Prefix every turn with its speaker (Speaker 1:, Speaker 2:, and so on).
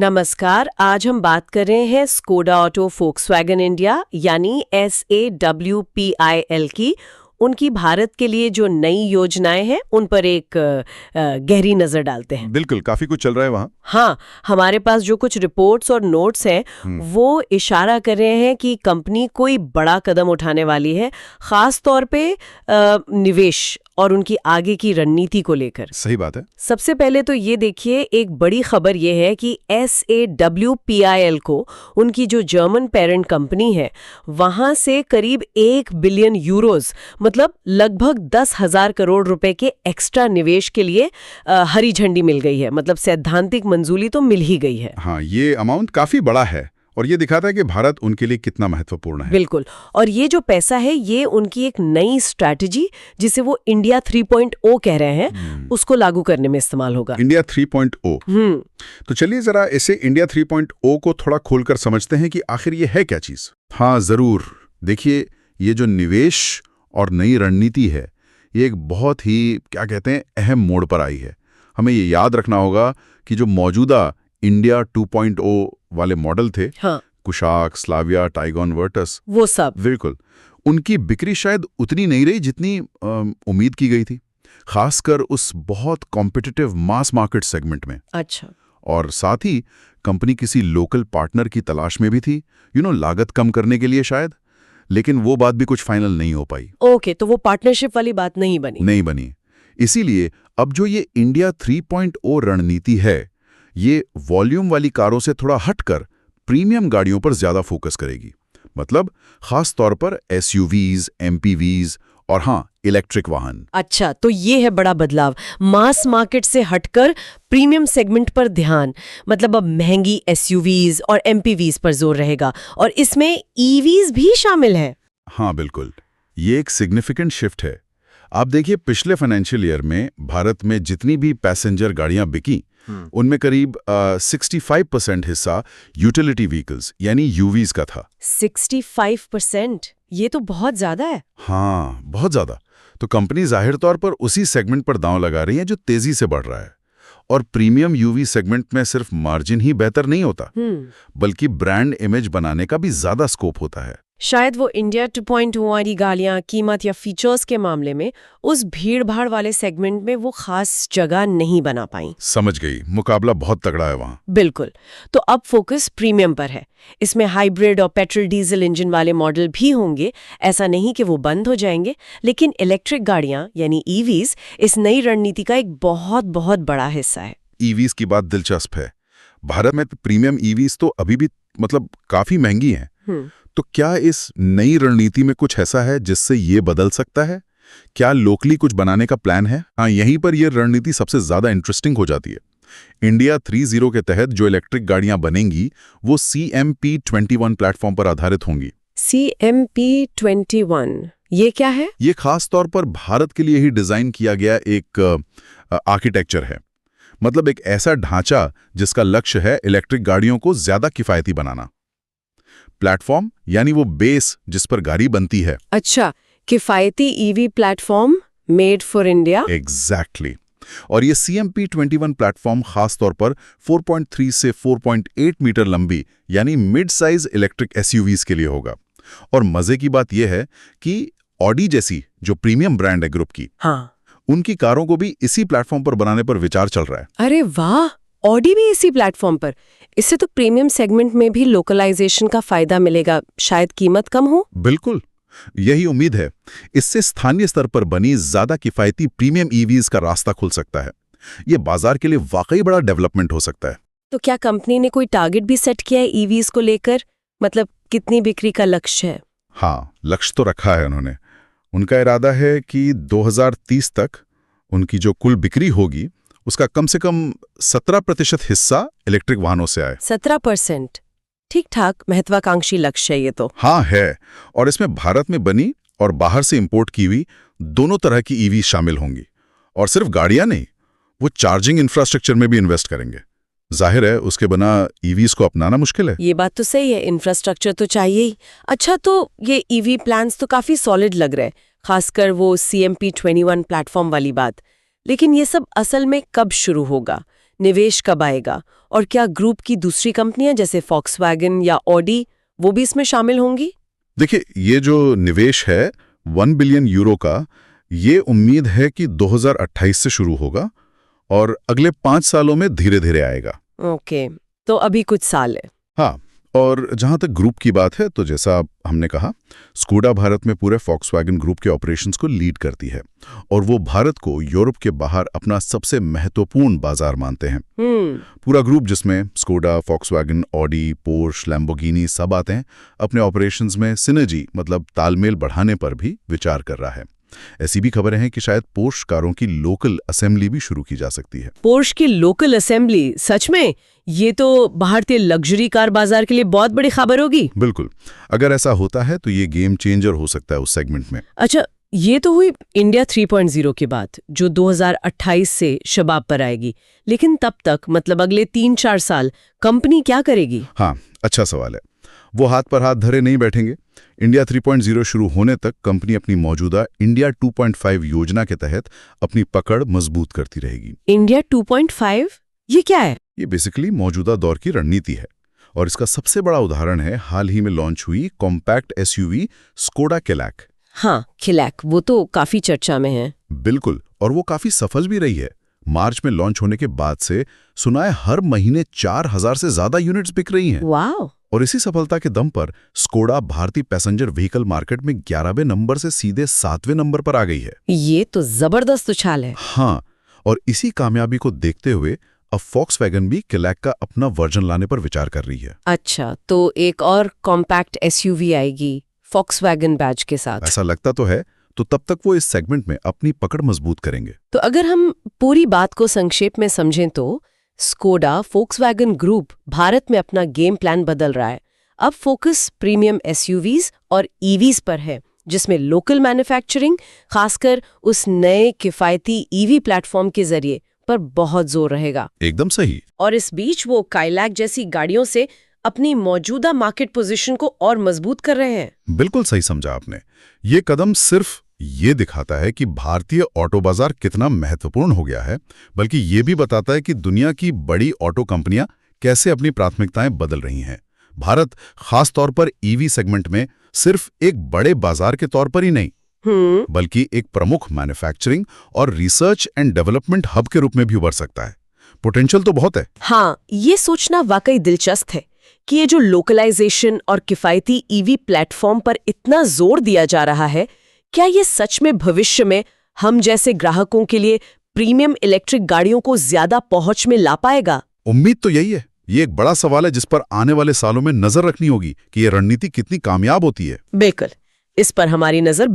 Speaker 1: नमस्कार। आज हम बात कर रहे हैं स्कोडा ऑटो फोक्सवैगन इंडिया यानी SAWPIL की। उनकी भारत के लिए जो नई योजनाएं हैं उन पर एक गहरी नजर डालते हैं।
Speaker 2: बिल्कुल, काफी कुछ चल रहा है वहाँ।
Speaker 1: हाँ, हमारे पास जो कुछ रिपोर्ट्स और नोट्स हैं वो इशारा कर रहे हैं कि कंपनी कोई बड़ा कदम उठाने वाली है, खास तौर पे निवेश और उनकी आगे की रणनीति को लेकर।
Speaker 2: सही बात है।
Speaker 1: सबसे पहले तो ये देखिए, एक बड़ी खबर ये है कि SAWPIL को उनकी जो जर्मन पेरेंट कंपनी है वहां से करीब 1 बिलियन यूरोज मतलब लगभग 10,000 करोड़ रुपए के एक्स्ट्रा निवेश के लिए हरी झंडी मिल गई है। मतलब सैद्धांतिक मंजूरी तो मिल ही गई है।
Speaker 2: हाँ, ये अमाउंट काफी बड़ा है और ये दिखाता है कि भारत उनके लिए कितना महत्वपूर्ण है।
Speaker 1: बिल्कुल। और ये जो पैसा है ये उनकी एक नई स्ट्रैटेजी जिसे वो इंडिया 3.0 कह रहे हैं उसको लागू करने में इस्तेमाल होगा।
Speaker 2: इंडिया 3.0। तो चलिए जरा इसे इंडिया 3.0 को थोड़ा खोलकर समझते हैं कि आखिर ये है क्या चीज। हाँ जरूर, देखिए ये जो निवेश और नई रणनीति है ये एक बहुत ही क्या कहते हैं अहम मोड़ पर आई है। हमें ये याद रखना होगा कि जो मौजूदा इंडिया 2.0 वाले मॉडल थे,
Speaker 1: हाँ,
Speaker 2: कुशाक, स्लाविया, टाइगॉन, वर्टस,
Speaker 1: वो सब
Speaker 2: बिल्कुल उनकी बिक्री शायद उतनी नहीं रही जितनी उम्मीद की गई थी, खासकर उस बहुत कॉम्पिटिटिव मास मार्केट सेगमेंट में।
Speaker 1: अच्छा।
Speaker 2: और साथ ही कंपनी किसी लोकल पार्टनर की तलाश में भी थी, लागत कम करने के लिए शायद, लेकिन वो बात भी कुछ फाइनल नहीं हो पाई।
Speaker 1: ओके, तो वो पार्टनरशिप वाली बात नहीं बनी।
Speaker 2: इसीलिए अब जो ये इंडिया 3.0 रणनीति है ये वॉल्यूम वाली कारों से थोड़ा हटकर प्रीमियम गाड़ियों पर ज्यादा फोकस करेगी। मतलब खास तौर पर SUVs, MPVs और हाँ, इलेक्ट्रिक वाहन।
Speaker 1: अच्छा, तो ये है बड़ा बदलाव, मास मार्केट से हटकर प्रीमियम सेगमेंट पर ध्यान। मतलब अब महंगी SUVs और MPVs पर जोर रहेगा और इसमें EVs भी शामिल है।
Speaker 2: हाँ बिल्कुल, ये एक सिग्निफिकेंट शिफ्ट है। आप देखिए पिछले फाइनेंशियल ईयर में भारत में जितनी भी पैसेंजर गाड़ियां बिकी उनमें करीब 65% हिस्सा यूटिलिटी व्हीकल्स यानी UVs का था।
Speaker 1: 65%? ये तो बहुत ज्यादा है।
Speaker 2: हाँ, बहुत ज्यादा। तो कंपनी जाहिर तौर पर उसी सेगमेंट पर दांव लगा रही है जो तेजी से बढ़ रहा है। और प्रीमियम UV सेगमेंट में सिर्फ मार्जिन ही बेहतर नहीं होता, बल्कि ब्रांड इमेज बनाने का भी ज्यादा स्कोप होता है।
Speaker 1: शायद वो इंडिया 2.0 वाली गाड़ियां कीमत या फीचर्स के मामले में उस भीड़-भाड़ वाले सेगमेंट में वो खास जगह नहीं बना पाई।
Speaker 2: समझ गई, मुकाबला बहुत तगड़ा है वहाँ।
Speaker 1: बिल्कुल। तो अब फोकस प्रीमियम पर है। इसमें हाइब्रिड और पेट्रोल डीजल इंजन वाले मॉडल भी होंगे। ऐसा नहीं कि वो बंद हो जाएंगे, लेकिन इलेक्ट्रिक गाड़ियां यानी EVs इस नई रणनीति का एक बहुत बहुत बड़ा हिस्सा है।
Speaker 2: EVs की बात दिलचस्प है। भारत में प्रीमियम EVs तो अभी भी मतलब काफी महंगी हैं। तो क्या इस नई रणनीति में कुछ ऐसा है जिससे ये बदल सकता है? क्या लोकली कुछ बनाने का प्लान है? हाँ, यहीं पर यह रणनीति सबसे ज्यादा इंटरेस्टिंग हो जाती है। इंडिया 3.0 के तहत जो इलेक्ट्रिक गाड़ियां बनेंगी वो CMP21 प्लेटफॉर्म पर आधारित होंगी।
Speaker 1: CMP21 ये क्या है?
Speaker 2: ये खास तौर पर भारत के लिए ही डिजाइन किया गया एक आर्किटेक्चर है। मतलब एक ऐसा ढांचा जिसका लक्ष्य है इलेक्ट्रिक गाड़ियों को ज्यादा किफायती बनाना। प्लेटफॉर्म यानी वो बेस जिस पर गाड़ी बनती है।
Speaker 1: अच्छा, किफायती EV platform made for India.
Speaker 2: Exactly. और ये CMP21 प्लेटफॉर्म खास तौर पर 4.3 से 4.8 मीटर लंबी यानी मिड साइज इलेक्ट्रिक SUVs के लिए होगा। और मजे की बात यह है कि ऑडी जैसी जो प्रीमियम ब्रांड है ग्रुप की,
Speaker 1: हाँ,
Speaker 2: उनकी कारों को भी इसी प्लेटफॉर्म पर बनाने पर विचार चल रहा है।
Speaker 1: अरे वाह, ऑडी भी इसी प्लेटफॉर्म पर। इससे तो प्रीमियम सेगमेंट में भी लोकलाइजेशन का फायदा मिलेगा, शायद कीमत कम हो।
Speaker 2: बिल्कुल, यही उम्मीद है। इससे स्थानीय स्तर पर बनी ज्यादा किफायती प्रीमियम EVs का रास्ता खुल सकता है। ये बाजार के लिए वाकई बड़ा डेवलपमेंट हो सकता है।
Speaker 1: तो क्या कंपनी ने कोई टारगेट भी सेट किया है EVs को लेकर? मतलब कितनी बिक्री का लक्ष्य है?
Speaker 2: हाँ, लक्ष्य तो रखा है उन्होंने। उनका इरादा है कि 2030 तक उनकी जो कुल बिक्री होगी उसका कम से कम 17% हिस्सा इलेक्ट्रिक वाहनों से आए।
Speaker 1: 17%? ठीक ठाक महत्वाकांक्षी लक्ष्य है ये तो।
Speaker 2: हाँ है, और इसमें भारत में बनी और बाहर से इंपोर्ट की हुई दोनों तरह की EV शामिल होंगी। और सिर्फ गाड़ियां नहीं, वो चार्जिंग इंफ्रास्ट्रक्चर में भी इन्वेस्ट करेंगे। जाहिर है उसके बिना EVs को अपनाना मुश्किल है।
Speaker 1: ये बात तो सही है, इंफ्रास्ट्रक्चर तो चाहिए ही। अच्छा, तो ये EV प्लान्स तो काफी सॉलिड लग रहे हैं, खासकर वो CMP21 प्लेटफॉर्म वाली बात। लेकिन ये सब असल में कब शुरू होगा? निवेश कब आएगा, और क्या ग्रुप की दूसरी कंपनियां जैसे फॉक्सवैगन या ऑडी वो भी इसमें शामिल होंगी?
Speaker 2: देखिए, ये जो निवेश है 1 बिलियन यूरो का, ये उम्मीद है कि 2028 से शुरू होगा और अगले 5 सालों में धीरे धीरे आएगा।
Speaker 1: ओके, तो अभी कुछ साल है।
Speaker 2: हाँ, और जहां तक ग्रुप की बात है तो जैसा हमने कहा, स्कोडा भारत में पूरे फॉक्सवैगन ग्रुप के ऑपरेशंस को लीड करती है और वो भारत को यूरोप के बाहर अपना सबसे महत्वपूर्ण बाजार मानते हैं। पूरा ग्रुप, जिसमें Skoda, Volkswagen, Audi, Porsche, Lamborghini सब आते हैं, अपने ऑपरेशंस में सिनर्जी मतलब तालमेल बढ़ाने पर भी विचार कर रहा है। ऐसी भी खबरें हैं कि शायद पोर्श कारों की लोकल असेंबली भी शुरू की जा सकती है।
Speaker 1: पोर्श की लोकल असेंबली, सच में? ये तो भारतीय लग्जरी कार बाजार के लिए बहुत बड़ी खबर होगी।
Speaker 2: बिल्कुल, अगर ऐसा होता है तो ये गेम चेंजर हो सकता है उस सेगमेंट में।
Speaker 1: अच्छा, ये तो हुई इंडिया 3.0 की बात, जो 2028 से शबाब पर आएगी। लेकिन तब तक, मतलब अगले 3-4 साल, कंपनी क्या करेगी?
Speaker 2: हाँ, अच्छा सवाल है। वो हाथ पर हाथ धरे नहीं बैठेंगे। इंडिया 3.0 शुरू होने तक कंपनी अपनी मौजूदा इंडिया 2.5 योजना के तहत अपनी पकड़ मजबूत करती रहेगी।
Speaker 1: इंडिया 2.5 ये क्या है?
Speaker 2: ये बेसिकली मौजूदा दौर की रणनीति है और इसका सबसे बड़ा उदाहरण है हाल ही में लॉन्च हुई कॉम्पैक्ट एसयूवी स्कोडा केलैक।
Speaker 1: हाँ, केलैक, वो तो काफी चर्चा में है।
Speaker 2: बिल्कुल, और वो काफी सफल भी रही है। मार्च में लॉन्च होने के बाद से सुना है हर महीने 4000 से ज्यादा यूनिट्स बिक रही हैं।
Speaker 1: वाह!
Speaker 2: और इसी सफलता के दम पर स्कोडा भारतीय पैसेंजर व्हीकल मार्केट में 11वें नंबर से सीधे 7वें नंबर पर आ गई है।
Speaker 1: ये तो जबरदस्त उछाल है।
Speaker 2: हाँ, और इसी कामयाबी को देखते हुए अब फॉक्सवैगन भी केलैक का अपना वर्जन लाने पर विचार कर रही है।
Speaker 1: अच्छा, तो एक और कॉम्पैक्ट एसयूवी आएगी फॉक्सवैगन बैज के साथ?
Speaker 2: ऐसा लगता तो है। तो तब तक वो इस सेगमेंट में अपनी पकड़ मजबूत करेंगे।
Speaker 1: तो अगर हम पूरी बात को संक्षेप में समझें तो स्कोडा फॉक्सवैगन ग्रुप भारत में अपना गेम प्लान बदल रहा है। अब फोकस प्रीमियम एसयूवीज और ईवीज पर है, जिसमें लोकल मैन्युफैक्चरिंग, खासकर उस नए किफायती ईवी प्लेटफॉर्म के जरिए, पर बहुत जोर रहेगा।
Speaker 2: एकदम सही।
Speaker 1: और इस बीच वो काइलैक जैसी गाड़ियों से अपनी मौजूदा मार्केट पोजीशन को और मजबूत कर रहे हैं।
Speaker 2: बिल्कुल सही समझा आपने। ये कदम सिर्फ ये दिखाता है कि भारतीय ऑटो बाजार कितना महत्वपूर्ण हो गया है, बल्कि ये भी बताता है कि दुनिया की बड़ी ऑटो कंपनियां कैसे अपनी प्राथमिकताएं बदल रही हैं। भारत खास तौर पर ईवी सेगमेंट में सिर्फ एक बड़े बाजार के तौर पर ही नहीं, बल्कि एक प्रमुख मैन्युफैक्चरिंग और रिसर्च एंड डेवलपमेंट हब के रूप में भी उभर सकता है। पोटेंशियल तो बहुत है।
Speaker 1: हाँ, ये सोचना वाकई दिलचस्प है कि ये जो लोकलाइजेशन और किफायती ईवी प्लेटफॉर्म पर इतना जोर दिया जा रहा है, क्या ये सच में भविष्य में हम जैसे ग्राहकों के लिए प्रीमियम इलेक्ट्रिक गाड़ियों को ज्यादा पहुंच में ला पाएगा?
Speaker 2: उम्मीद तो यही है। ये एक बड़ा सवाल है जिस पर आने वाले सालों में नजर रखनी होगी कि ये रणनीति कितनी कामयाब होती है।
Speaker 1: बिल्कुल, इस पर हमारी नजर